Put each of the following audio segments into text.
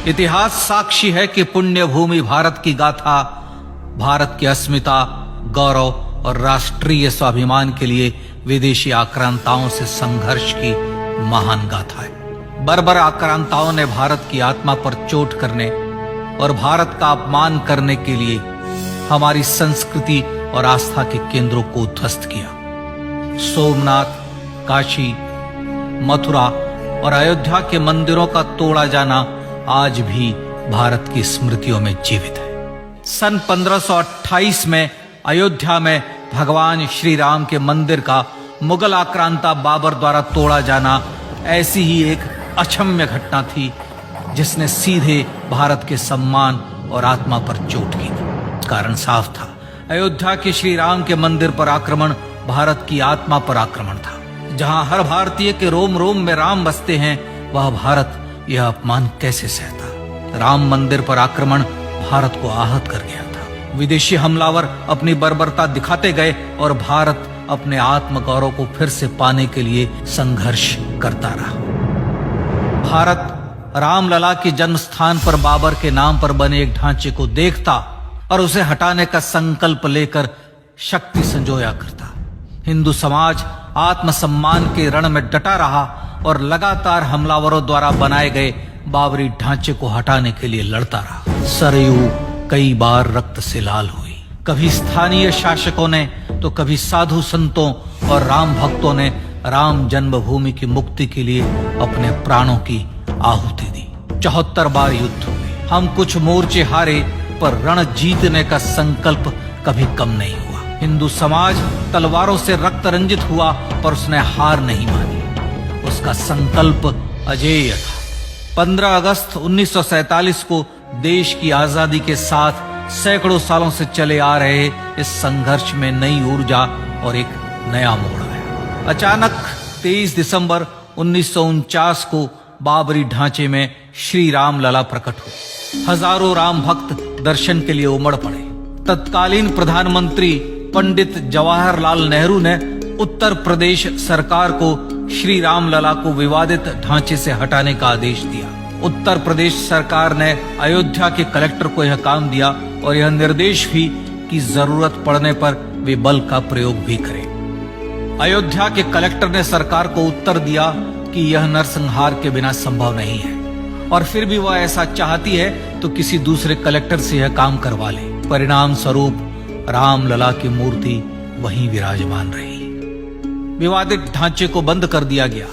इतिहास साक्षी है कि पुण्य भूमि भारत की गाथा भारत की अस्मिता, गौरव और राष्ट्रीय स्वाभिमान के लिए विदेशी आक्रांताओं से संघर्ष की महान गाथा है। बर्बर आक्रांताओं ने भारत की आत्मा पर चोट करने और भारत का अपमान करने के लिए हमारी संस्कृति और आस्था के केंद्रों को उद्ध्वस्त किया। सोमनाथ, काशी, मथुरा और अयोध्या के मंदिरों का तोड़ा जाना आज भी भारत की स्मृतियों में जीवित है। सन 1528 में अयोध्या में भगवान श्री राम के मंदिर का मुगल आक्रांता बाबर द्वारा तोड़ा जाना ऐसी ही एक अक्षम्य घटना थी जिसने सीधे भारत के सम्मान और आत्मा पर चोट की। कारण साफ था, अयोध्या के श्री राम के मंदिर पर आक्रमण भारत की आत्मा पर आक्रमण था। जहां हर भारतीय के रोम रोम में राम बसते हैं, वह भारत यह अपमान कैसे सहता। राम मंदिर पर आक्रमण भारत को आहत कर गया था। विदेशी हमलावर अपनी बर्बरता दिखाते गए और भारत अपने आत्मगौरव को फिर से पाने के लिए संघर्ष करता रहा। भारत रामलला के जन्म स्थान पर बाबर के नाम पर बने एक ढांचे को देखता और उसे हटाने का संकल्प लेकर शक्ति संजोया करता। हिंदू समाज आत्मसम्मान के रण में डटा रहा और लगातार हमलावरों द्वारा बनाए गए बाबरी ढांचे को हटाने के लिए लड़ता रहा। सरयू कई बार रक्त से लाल हुई। कभी स्थानीय शासकों ने तो कभी साधु संतों और राम भक्तों ने राम जन्मभूमि की मुक्ति के लिए अपने प्राणों की आहुति दी। 74 बार युद्ध हुए। हम कुछ मोर्चे हारे, पर रण जीतने का संकल्प कभी कम नहीं हुआ। हिंदू समाज तलवारों से रक्त रंजित हुआ, पर उसने हार नहीं मानी। उसका संकल्प अजेय था। 15 अगस्त 1947 को देश की आजादी के साथ सैकड़ों सालों से चले आ रहे इस संघर्ष में नई ऊर्जा और एक नया मोड़ आया। अचानक 23 दिसंबर 1949 को बाबरी ढांचे में श्री राम लला प्रकट हुए। हजारों राम भक्त दर्शन के लिए उमड़ पड़े। तत्कालीन प्रधानमंत्री पंडित जवाहरलाल नेहरू ने उत्तर प्रदेश सरकार को श्री राम लला को विवादित ढांचे से हटाने का आदेश दिया। उत्तर प्रदेश सरकार ने अयोध्या के कलेक्टर को यह काम दिया और यह निर्देश भी कि जरूरत पड़ने पर वे बल का प्रयोग भी करें। अयोध्या के कलेक्टर ने सरकार को उत्तर दिया कि यह नरसंहार के बिना संभव नहीं है और फिर भी वह ऐसा चाहती है तो किसी दूसरे कलेक्टर से यह काम करवा ले। परिणाम स्वरूप रामलला की मूर्ति वहीं विराजमान रही। विवादित ढांचे को बंद कर दिया गया।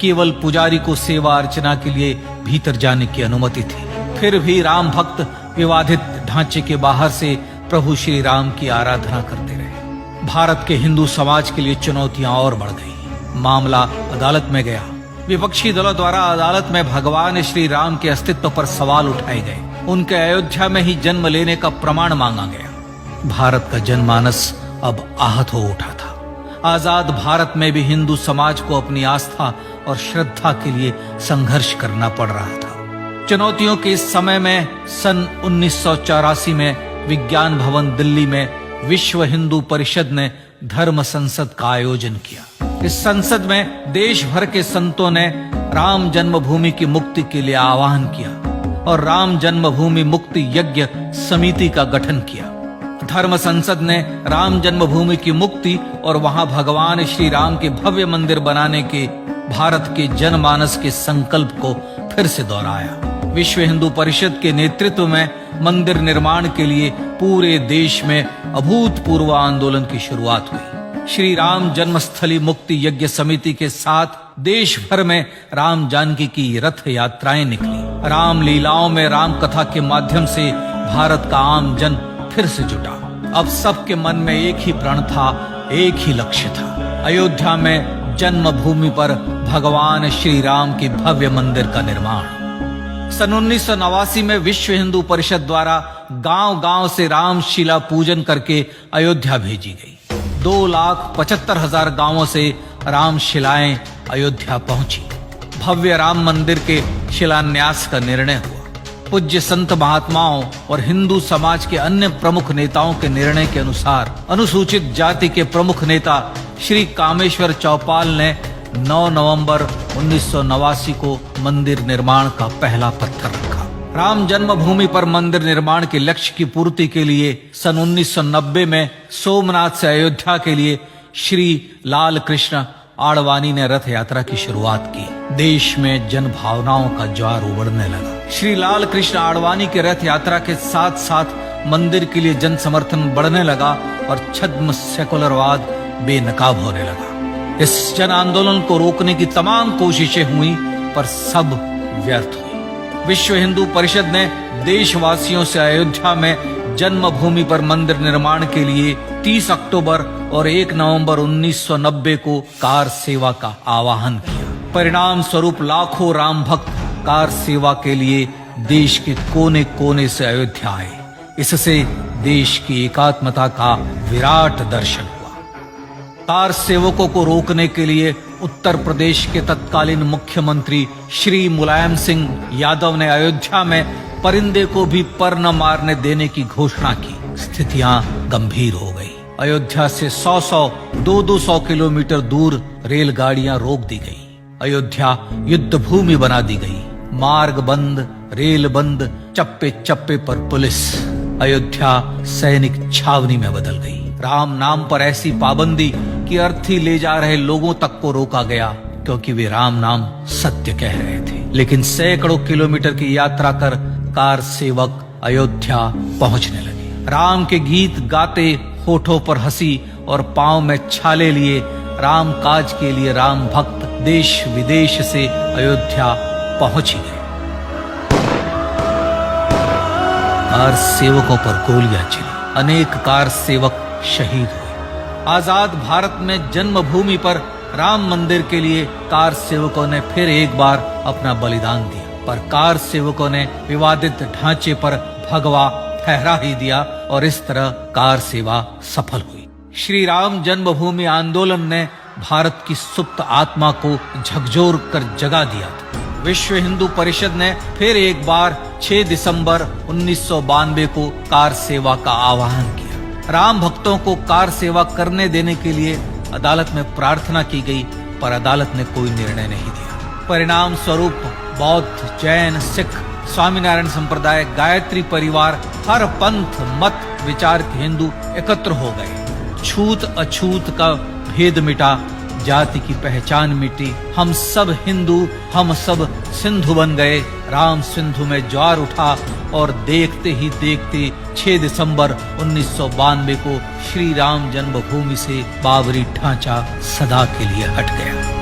केवल पुजारी को सेवा अर्चना के लिए भीतर जाने की अनुमति थी। फिर भी राम भक्त विवादित ढांचे के बाहर से प्रभु श्री राम की आराधना करते रहे। भारत के हिंदू समाज के लिए चुनौतियां और बढ़ गई। मामला अदालत में गया। विपक्षी दलों द्वारा अदालत में भगवान श्री राम के अस्तित्व पर सवाल उठाए गए। उनके अयोध्या में ही जन्म लेने का प्रमाण मांगा गया। भारत का जनमानस अब आहत हो उठा था। आजाद भारत में भी हिंदू समाज को अपनी आस्था और श्रद्धा के लिए संघर्ष करना पड़ रहा था। चुनौतियों के इस समय में सन 1984 में विज्ञान भवन दिल्ली में विश्व हिंदू परिषद ने धर्म संसद का आयोजन किया। इस संसद में देश भर के संतों ने राम जन्मभूमि की मुक्ति के लिए आह्वान किया और राम जन्मभूमि मुक्ति यज्ञ समिति का गठन किया। धर्म संसद ने राम जन्मभूमि की मुक्ति और वहां भगवान श्री राम के भव्य मंदिर बनाने के भारत के जनमानस के संकल्प को फिर से दोहराया। विश्व हिंदू परिषद के नेतृत्व में मंदिर निर्माण के लिए पूरे देश में अभूतपूर्व आंदोलन की शुरुआत हुई। श्री राम जन्मस्थली मुक्ति यज्ञ समिति के साथ देश भर में राम जानकी की रथ यात्राएं निकली। राम लीलाओं में राम कथा के माध्यम से भारत का आम जन फिर से जुटा। अब सबके मन में एक ही प्रण था, एक ही लक्ष्य था। अयोध्या में जन्मभूमि पर भगवान श्री राम के भव्य मंदिर का निर्माण। सन 1989 में विश्व हिंदू परिषद द्वारा गांव-गांव से रामशिला पूजन करके अयोध्या भेजी गई। 2,75,000 गांवों से रामशिलाएं अयोध्या पहुंची। भव्य राम मंदिर के शिलान्यास का निर्णय हुआ। पूज्य संत महात्माओं और हिंदू समाज के अन्य प्रमुख नेताओं के निर्णय के अनुसार अनुसूचित जाति के प्रमुख नेता श्री कामेश्वर चौपाल ने 9 नवंबर 1989 को मंदिर निर्माण का पहला पत्थर रखा। राम जन्मभूमि पर मंदिर निर्माण के लक्ष्य की पूर्ति के लिए सन 1990 में सोमनाथ से अयोध्या के लिए श्री लाल कृष्ण आडवाणी ने रथ यात्रा की शुरुआत की। देश में जन भावनाओं का ज्वार उमड़ने लगा। श्री लाल कृष्ण आडवाणी के रथ यात्रा के साथ साथ मंदिर के लिए जन समर्थन बढ़ने लगा और छद्म सेकुलरवाद बेनकाब होने लगा। इस जन आंदोलन को रोकने की तमाम कोशिशें हुई पर सब व्यर्थ हुई। विश्व हिंदू परिषद ने देशवासियों से अयोध्या में जन्मभूमि पर मंदिर निर्माण के लिए 30 अक्टूबर और 1 नवंबर 1990 को कार सेवा का आह्वान किया। परिणाम स्वरूप लाखों राम भक्त कार सेवा के लिए देश के कोने कोने से अयोध्या आए। इससे देश की एकात्मता का विराट दर्शन हुआ। कार सेवकों को रोकने के लिए उत्तर प्रदेश के तत्कालीन मुख्यमंत्री श्री मुलायम सिंह यादव ने अयोध्या में परिंदे को भी पर न मारने देने की घोषणा की। स्थितियां गंभीर हो गई। अयोध्या से 200 किलोमीटर दूर रेलगाड़ियां रोक दी गई। अयोध्या युद्ध भूमि बना दी गई। मार्ग बंद, रेल बंद, चप्पे चप्पे पर पुलिस। अयोध्या सैनिक छावनी में बदल गई। राम नाम पर ऐसी पाबंदी कि अर्थी ले जा रहे लोगों तक को रोका गया क्योंकि वे राम नाम सत्य कह रहे थे। लेकिन सैकड़ों किलोमीटर की यात्रा कर कार सेवक अयोध्या पहुंचने लगे। राम के गीत गाते, होठों पर हंसी और पांव में छाले लिए राम काज के लिए राम भक्त देश विदेश से अयोध्या पहुंच ही गए। कार सेवकों पर गोलियां चली। अनेक कार सेवक शहीद हुए। आजाद भारत में जन्मभूमि पर राम मंदिर के लिए कार सेवकों ने फिर एक बार अपना बलिदान दिया, पर कार सेवकों ने विवादित ढांचे पर भगवा ठहरा ही दिया और इस तरह कार सेवा सफल हुई। श्री राम जन्मभूमि आंदोलन ने भारत की सुप्त आत्मा को झकझोर कर जगा दिया था। विश्व हिंदू परिषद ने फिर एक बार 6 दिसंबर 1992 को कार सेवा का आह्वान किया। राम भक्तों को कार सेवा करने देने के लिए अदालत में प्रार्थना की गई, पर अदालत ने कोई निर्णय नहीं दिया। परिणाम स्वरूप बौद्ध, जैन, सिख, स्वामीनारायण संप्रदाय, गायत्री परिवार, हर पंथ मत विचार के हिंदू एकत्र हो गए। छूत अछूत का भेद मिटा, जाति की पहचान मिटी। हम सब हिंदू, हम सब सिंधु बन गए। राम सिंधु में ज्वार उठा और देखते ही देखते 6 दिसंबर 1992 को श्री राम जन्मभूमि से बाबरी ढांचा सदा के लिए हट गया।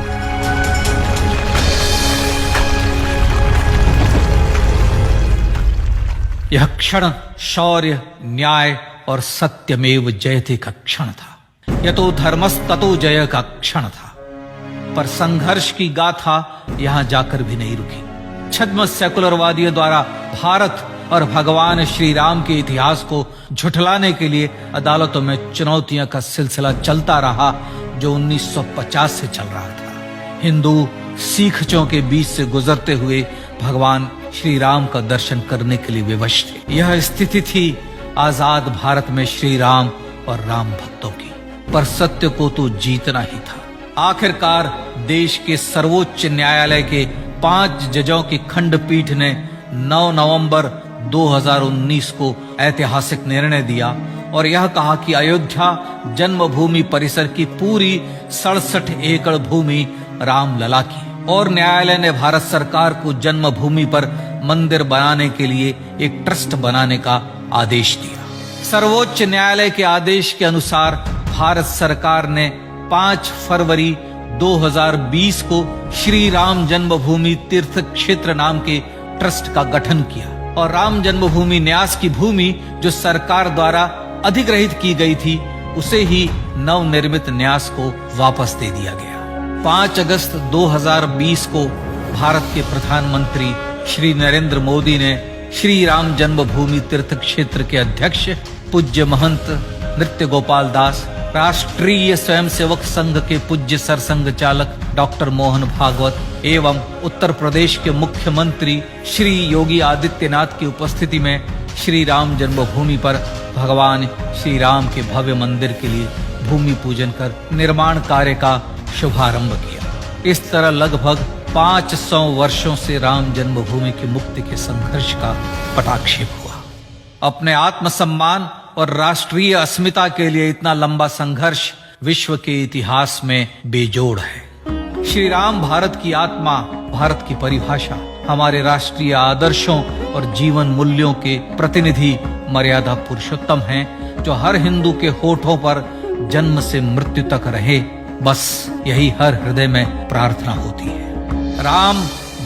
यह क्षण शौर्य, न्याय और सत्यमेव जयते का क्षण था। यह तो धर्मस्ततो जय का क्षण था। पर संघर्ष की गाथा यहां जाकर भी नहीं रुकी। छद्म सेकुलरवादियों द्वारा भारत और भगवान श्री राम के इतिहास को झुठलाने के लिए अदालतों में चुनौतियों का सिलसिला चलता रहा, जो 1950 से चल रहा था। हिंदू सिखों के बीच से गुजरते हुए भगवान श्री राम का दर्शन करने के लिए विवश थे। यह स्थिति थी आजाद भारत में श्री राम और राम भक्तों की। पर सत्य को तो जीतना ही था। आखिरकार देश के सर्वोच्च न्यायालय के 5 जजों की खंडपीठ ने 9 नवंबर 2019 को ऐतिहासिक निर्णय दिया और यह कहा कि अयोध्या जन्मभूमि परिसर की पूरी 67 एकड़ भूमि रामलला की, और न्यायालय ने भारत सरकार को जन्मभूमि पर मंदिर बनाने के लिए एक ट्रस्ट बनाने का आदेश दिया। सर्वोच्च न्यायालय के आदेश के अनुसार भारत सरकार ने 5 फरवरी 2020 को श्री राम जन्मभूमि तीर्थ क्षेत्र नाम के ट्रस्ट का गठन किया और राम जन्मभूमि न्यास की भूमि जो सरकार द्वारा अधिग्रहित की गई थी, उसे ही नवनिर्मित न्यास को वापस दे दिया गया। 5 अगस्त 2020 को भारत के प्रधानमंत्री श्री नरेंद्र मोदी ने श्री राम जन्मभूमि तीर्थ क्षेत्र के अध्यक्ष पूज्य महंत नृत्य गोपाल दास, राष्ट्रीय स्वयंसेवक संघ के पूज्य सरसंघ चालक डॉक्टर मोहन भागवत एवं उत्तर प्रदेश के मुख्यमंत्री श्री योगी आदित्यनाथ की उपस्थिति में श्री राम जन्मभूमि पर भगवान श्री राम के भव्य मंदिर के लिए भूमि पूजन कर निर्माण कार्य का शुभारंभ किया। इस तरह लगभग 500 वर्षों से राम जन्मभूमि की मुक्ति के संघर्ष का पटाक्षेप हुआ। अपने आत्मसम्मान और राष्ट्रीय अस्मिता के लिए इतना लंबा संघर्ष विश्व के इतिहास में बेजोड़ है। श्री राम भारत की आत्मा, भारत की परिभाषा, हमारे राष्ट्रीय आदर्शों और जीवन मूल्यों के प्रतिनिधि मर्यादा पुरुषोत्तम हैं, जो हर हिंदू के होठों पर जन्म से मृत्यु तक रहे, बस यही हर हृदय में प्रार्थना होती है। राम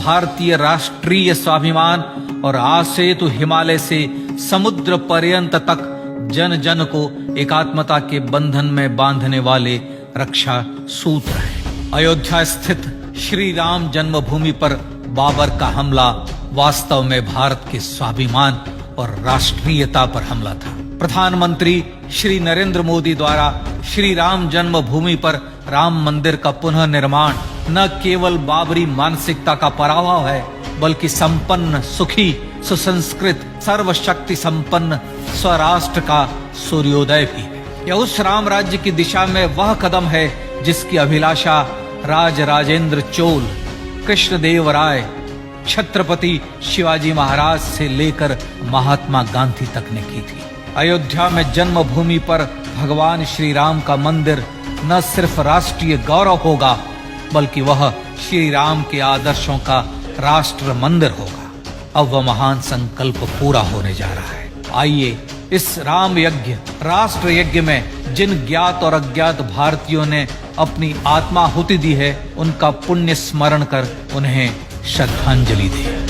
भारतीय राष्ट्रीय स्वाभिमान और आसेतु हिमालय से समुद्र पर्यंत तक जन जन को एकात्मता के बंधन में बांधने वाले रक्षा सूत्र है। अयोध्या स्थित श्री राम जन्मभूमि पर बाबर का हमला वास्तव में भारत के स्वाभिमान और राष्ट्रीयता पर हमला था। प्रधानमंत्री श्री नरेंद्र मोदी द्वारा श्री राम जन्मभूमि पर राम मंदिर का पुनः निर्माण न केवल बाबरी मानसिकता का पराभव है, बल्कि संपन्न, सुखी, सुसंस्कृत, सर्वशक्ति संपन्न स्वराष्ट्र का सूर्योदय भी है। यह उस राम राज्य की दिशा में वह कदम है जिसकी अभिलाषा राज राजेंद्र चोल, कृष्णदेव राय, छत्रपति शिवाजी महाराज से लेकर महात्मा गांधी तक ने की थी। अयोध्या में जन्मभूमि पर भगवान श्री राम का मंदिर न सिर्फ राष्ट्रीय गौरव होगा, बल्कि वह श्री राम के आदर्शों का राष्ट्र मंदिर होगा। अब वह महान संकल्प पूरा होने जा रहा है। आइए इस राम यज्ञ, राष्ट्र यज्ञ में जिन ज्ञात और अज्ञात भारतीयों ने अपनी आत्माहुति दी है, उनका पुण्य स्मरण कर उन्हें श्रद्धांजलि दें।